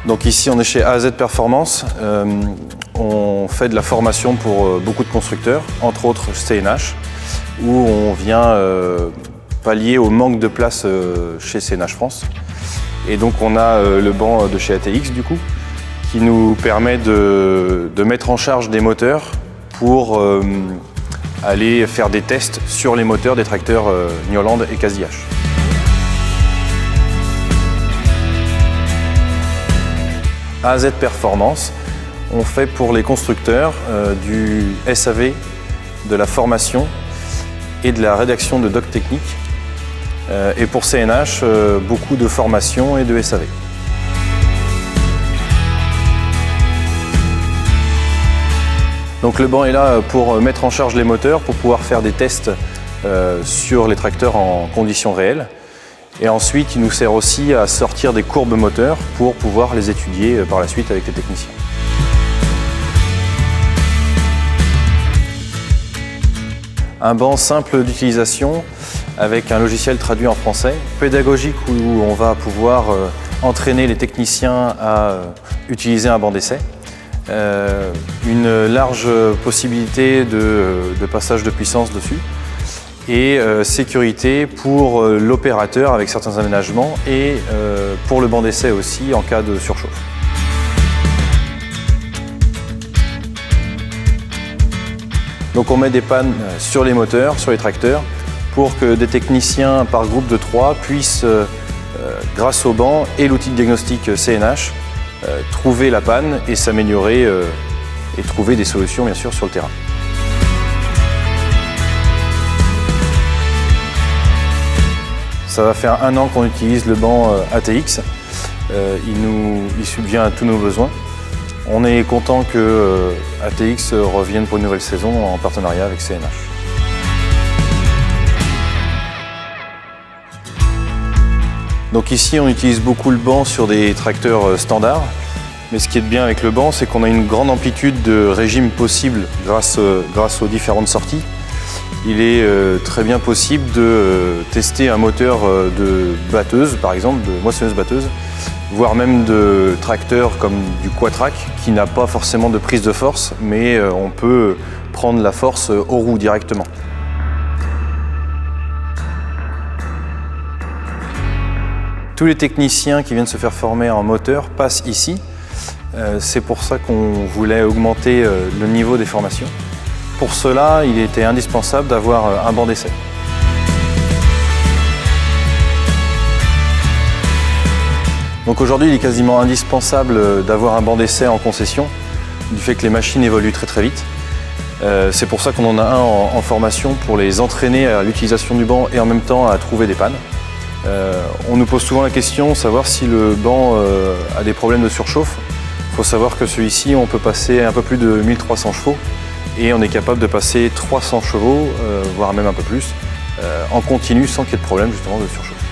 Donc ici on est chez AZ Performance, on fait de la formation pour beaucoup de constructeurs, entre autres CNH, où on vient pallier au manque de place chez CNH France. Et donc on a le banc de chez ATX du coup, qui nous permet de mettre en charge des moteurs pour aller faire des tests sur les moteurs des tracteurs New Holland et Casi-H. AZ Performance, on fait pour les constructeurs du SAV, de la formation et de la rédaction de docs techniques. Et pour CNH, beaucoup de formation et de SAV. Donc le banc est là pour mettre en charge les moteurs, pour pouvoir faire des tests sur les tracteurs en conditions réelles. Et ensuite, il nous sert aussi à sortir des courbes moteurs pour pouvoir les étudier par la suite avec les techniciens. Un banc simple d'utilisation avec un logiciel traduit en français, pédagogique où on va pouvoir entraîner les techniciens à utiliser un banc d'essai. Une large possibilité de passage de puissance dessus. Et sécurité pour l'opérateur avec certains aménagements et pour le banc d'essai aussi en cas de surchauffe. Donc on met des pannes sur les moteurs, sur les tracteurs, pour que des techniciens par groupe de 3 puissent, grâce au banc et l'outil de diagnostic CNH, trouver la panne et s'améliorer et trouver des solutions bien sûr sur le terrain. Ça va faire 1 an qu'on utilise le banc ATX. Il subvient à tous nos besoins. On est content que ATX revienne pour une nouvelle saison en partenariat avec CNH. Donc ici, on utilise beaucoup le banc sur des tracteurs standards. Mais ce qui est bien avec le banc, c'est qu'on a une grande amplitude de régime possible grâce aux différentes sorties. Il est très bien possible de tester un moteur de batteuse, par exemple, de moissonneuse-batteuse, voire même de tracteur comme du quatrac, qui n'a pas forcément de prise de force, mais on peut prendre la force aux roues directement. Tous les techniciens qui viennent se faire former en moteur passent ici. C'est pour ça qu'on voulait augmenter le niveau des formations. Pour cela, il était indispensable d'avoir un banc d'essai. Donc aujourd'hui, il est quasiment indispensable d'avoir un banc d'essai en concession, du fait que les machines évoluent très vite. C'est pour ça qu'on en a un en formation pour les entraîner à l'utilisation du banc et en même temps à trouver des pannes. On nous pose souvent la question, savoir si le banc a des problèmes de surchauffe. Il faut savoir que celui-ci, on peut passer un peu plus de 1300 chevaux. Et on est capable de passer 300 chevaux, voire même un peu plus, en continu sans qu'il y ait de problème justement de surchauffe.